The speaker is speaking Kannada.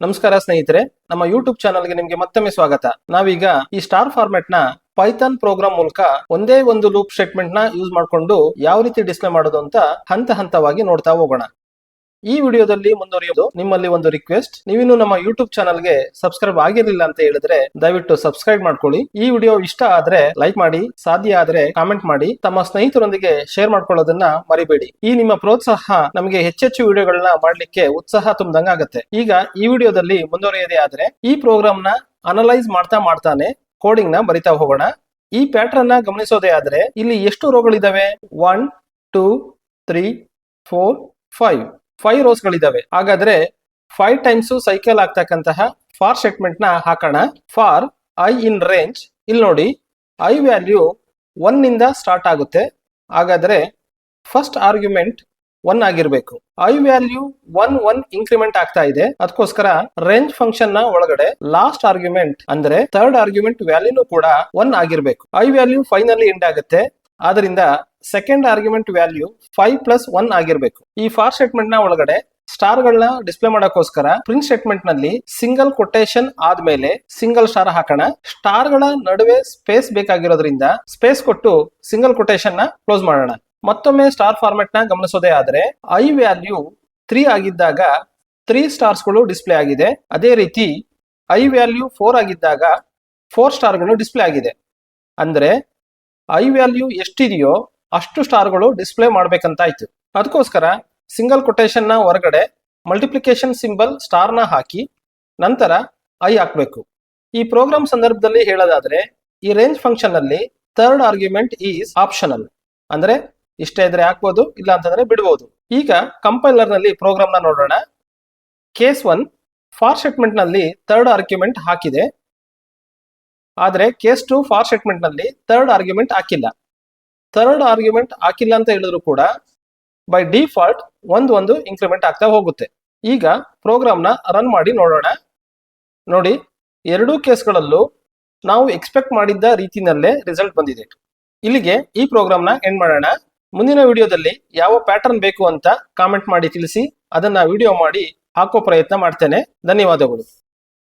ನಮಸ್ಕಾರ ಸ್ನೇಹಿತರೆ, ನಮ್ಮ ಯೂಟ್ಯೂಬ್ ಚಾನಲ್ಗೆ ನಿಮಗೆ ಮತ್ತೊಮ್ಮೆ ಸ್ವಾಗತ. ನಾವೀಗ ಈ ಸ್ಟಾರ್ ಫಾರ್ಮ್ಯಾಟ್ ನ ಪೈಥಾನ್ ಪ್ರೋಗ್ರಾಮ್ ಮೂಲಕ ಒಂದೇ ಒಂದು ಲೂಪ್ ಸ್ಟೇಟ್ಮೆಂಟ್ ನ ಯೂಸ್ ಮಾಡಿಕೊಂಡು ಯಾವ ರೀತಿ ಡಿಸ್ಪ್ಲೇ ಮಾಡೋದು ಅಂತ ಹಂತ ಹಂತವಾಗಿ ನೋಡ್ತಾ ಹೋಗೋಣ. ಈ ವಿಡಿಯೋದಲ್ಲಿ ಮುಂದುವರಿಯೋದು ನಿಮ್ಮಲ್ಲಿ ಒಂದು ರಿಕ್ವೆಸ್ಟ್. ನೀವಿನ್ನು ನಮ್ಮ ಯೂಟ್ಯೂಬ್ ಚಾನಲ್ಗೆ ಸಬ್ಸ್ಕ್ರೈಬ್ ಆಗಿರಲಿಲ್ಲ ಅಂತ ಹೇಳಿದ್ರೆ ದಯವಿಟ್ಟು ಸಬ್ಸ್ಕ್ರೈಬ್ ಮಾಡ್ಕೊಳ್ಳಿ. ಈ ವಿಡಿಯೋ ಇಷ್ಟ ಆದ್ರೆ ಲೈಕ್ ಮಾಡಿ, ಸಾಧ್ಯ ಆದ್ರೆ ಕಾಮೆಂಟ್ ಮಾಡಿ, ತಮ್ಮ ಸ್ನೇಹಿತರೊಂದಿಗೆ ಶೇರ್ ಮಾಡ್ಕೊಳ್ಳೋದನ್ನ ಮರಿಬೇಡಿ. ಈ ನಿಮ್ಮ ಪ್ರೋತ್ಸಾಹ ನಮಗೆ ಹೆಚ್ಚೆಚ್ಚು ವಿಡಿಯೋಗಳನ್ನ ಮಾಡ್ಲಿಕ್ಕೆ ಉತ್ಸಾಹ ತುಂಬದಂಗಾಗತ್ತೆ. ಈಗ ಈ ವಿಡಿಯೋದಲ್ಲಿ ಮುಂದುವರಿಯೋದೇ ಆದ್ರೆ ಈ ಪ್ರೋಗ್ರಾಮ್ ನ ಅನಲೈಸ್ ಮಾಡ್ತಾನೆ ಕೋಡಿಂಗ್ ನ ಬರಿತಾ ಹೋಗೋಣ. ಈ ಪ್ಯಾಟರ್ನ್ ನ ಗಮನಿಸೋದೇ ಆದ್ರೆ ಇಲ್ಲಿ ಎಷ್ಟು ರೋಗಳಿದಾವೆ? 1 2 3 4 5 5 ರೋಸ್ ಗಳಿದಾವೆ. ಹಾಗಾದ್ರೆ 5 ಟೈಮ್ಸ್ ಸೈಕಲ್ ಆಗ್ತಕ್ಕಂತಹ ಫಾರ್ ಸ್ಟೇಟ್ಮೆಂಟ್ ನ ಹಾಕೋಣ. ಫಾರ್ ಐ ಇನ್ ರೇಂಜ್, ಇಲ್ಲಿ ನೋಡಿ ಐ ವ್ಯಾಲ್ಯೂ 1 ನಿಂದ ಸ್ಟಾರ್ಟ್ ಆಗುತ್ತೆ. ಹಾಗಾದ್ರೆ ಫಸ್ಟ್ ಆರ್ಗ್ಯುಮೆಂಟ್ 1 ಆಗಿರ್ಬೇಕು. ಐ ವ್ಯಾಲ್ಯೂ 1 ಇನ್ಕ್ರಿಮೆಂಟ್ ಆಗ್ತಾ ಇದೆ. ಅದಕ್ಕೋಸ್ಕರ ರೇಂಜ್ ಫಂಕ್ಷನ್ ನ ಒಳಗಡೆ ಲಾಸ್ಟ್ ಆರ್ಗ್ಯುಮೆಂಟ್ ಅಂದ್ರೆ ಥರ್ಡ್ ಆರ್ಗ್ಯುಮೆಂಟ್ ವ್ಯಾಲ್ಯೂನು ಕೂಡ 1 ಆಗಿರ್ಬೇಕು. ಐ ವ್ಯಾಲ್ಯೂ 5 ನಲ್ಲಿ ಎಂಡ್ ಆಗುತ್ತೆ. ಆದ್ರಿಂದ ಸೆಕೆಂಡ್ ಆರ್ಗ್ಯುಮೆಂಟ್ ವ್ಯಾಲ್ಯೂ 5 ಪ್ಲಸ್ 1 ಆಗಿರ್ಬೇಕು. ಈ ಫಾರ್ ಸ್ಟೇಟ್ಮೆಂಟ್ ನ ಒಳಗಡೆ ಸ್ಟಾರ್ ಗಳನ್ನ ಡಿಸ್ಪ್ಲೇ ಮಾಡೋಕ್ಕೋಸ್ಕರ ಪ್ರಿಂಟ್ ಸ್ಟೇಟ್ಮೆಂಟ್ ನಲ್ಲಿ ಸಿಂಗಲ್ ಕೊಟೇಶನ್ ಆದ್ಮೇಲೆ ಸಿಂಗಲ್ ಸ್ಟಾರ್ ಹಾಕೋಣ. ಸ್ಟಾರ್ ಗಳ ನಡುವೆ ಸ್ಪೇಸ್ ಬೇಕಾಗಿರೋದ್ರಿಂದ ಸ್ಪೇಸ್ ಕೊಟ್ಟು ಸಿಂಗಲ್ ಕೊಟೇಶನ್ ನ ಕ್ಲೋಸ್ ಮಾಡೋಣ. ಮತ್ತೊಮ್ಮೆ ಸ್ಟಾರ್ ಫಾರ್ಮೆಟ್ ನ ಗಮನಿಸೋದೇ ಆದ್ರೆ ಐ ವ್ಯಾಲ್ಯೂ 3 ಆಗಿದ್ದಾಗ 3 ಸ್ಟಾರ್ಸ್ ಗಳು ಡಿಸ್ಪ್ಲೇ ಆಗಿದೆ. ಅದೇ ರೀತಿ ಐ ವ್ಯಾಲ್ಯೂ 4 ಆಗಿದ್ದಾಗ 4 ಸ್ಟಾರ್ ಗಳು ಡಿಸ್ಪ್ಲೇ ಆಗಿದೆ. ಅಂದ್ರೆ ಐ ವ್ಯಾಲ್ಯೂ ಎಷ್ಟಿದೆಯೋ ಅಷ್ಟು ಸ್ಟಾರ್ ಗಳು ಡಿಸ್ಪ್ಲೇ ಮಾಡ್ಬೇಕಂತ ಆಯ್ತು. ಅದಕ್ಕೋಸ್ಕರ ಸಿಂಗಲ್ ಕೊಟೇಶನ್ ನ ಹೊರಗಡೆ ಮಲ್ಟಿಪ್ಲಿಕೇಶನ್ ಸಿಂಬಲ್ ಸ್ಟಾರ್ ನ ಹಾಕಿ ನಂತರ ಐ ಹಾಕ್ಬೇಕು. ಈ ಪ್ರೋಗ್ರಾಮ್ ಸಂದರ್ಭದಲ್ಲಿ ಹೇಳೋದಾದ್ರೆ ಈ ರೇಂಜ್ ಫಂಕ್ಷನ್ ನಲ್ಲಿ ಥರ್ಡ್ ಆರ್ಗ್ಯುಮೆಂಟ್ ಈಸ್ ಆಪ್ಷನಲ್. ಅಂದ್ರೆ ಇಷ್ಟ ಇದ್ರೆ ಹಾಕ್ಬೋದು, ಇಲ್ಲ ಅಂತಂದ್ರೆ ಬಿಡಬಹುದು. ಈಗ ಕಂಪೈಲರ್ ನಲ್ಲಿ ಪ್ರೋಗ್ರಾಮ್ ನ ನೋಡೋಣ. ಕೇಸ್ 1 ಫಾರ್ ಸ್ಟೇಟ್ಮೆಂಟ್ ನಲ್ಲಿ ಥರ್ಡ್ ಆರ್ಗ್ಯುಮೆಂಟ್ ಹಾಕಿದೆ. ಆದ್ರೆ ಕೇಸ್ 2 ಫಾರ್ ಸ್ಟೇಟ್ಮೆಂಟ್ ನಲ್ಲಿ ಥರ್ಡ್ ಆರ್ಗ್ಯುಮೆಂಟ್ ಹಾಕಿಲ್ಲ. ಥರ್ಡ್ ಆರ್ಗ್ಯುಮೆಂಟ್ ಹಾಕಿಲ್ಲ ಅಂತ ಹೇಳಿದ್ರು ಕೂಡ ಬೈ ಡಿಫಾಲ್ಟ್ ಒಂದು ಇನ್ಕ್ರಿಮೆಂಟ್ ಆಗ್ತಾ ಹೋಗುತ್ತೆ. ಈಗ ಪ್ರೋಗ್ರಾಮ್ ನ ರನ್ ಮಾಡಿ ನೋಡೋಣ. ನೋಡಿ, ಎರಡೂ ಕೇಸ್ಗಳಲ್ಲೂ ನಾವು ಎಕ್ಸ್ಪೆಕ್ಟ್ ಮಾಡಿದ್ದ ರೀತಿಯಲ್ಲೇ ರಿಸಲ್ಟ್ ಬಂದಿದೆ. ಇಲ್ಲಿಗೆ ಈ ಪ್ರೋಗ್ರಾಮ್ ನ ಎಂಡ್ ಮಾಡೋಣ. ಮುಂದಿನ ವಿಡಿಯೋದಲ್ಲಿ ಯಾವ ಪ್ಯಾಟರ್ನ್ ಬೇಕು ಅಂತ ಕಾಮೆಂಟ್ ಮಾಡಿ ತಿಳಿಸಿ. ಅದನ್ನ ವಿಡಿಯೋ ಮಾಡಿ ಹಾಕೋ ಪ್ರಯತ್ನ ಮಾಡ್ತೇನೆ. ಧನ್ಯವಾದಗಳು.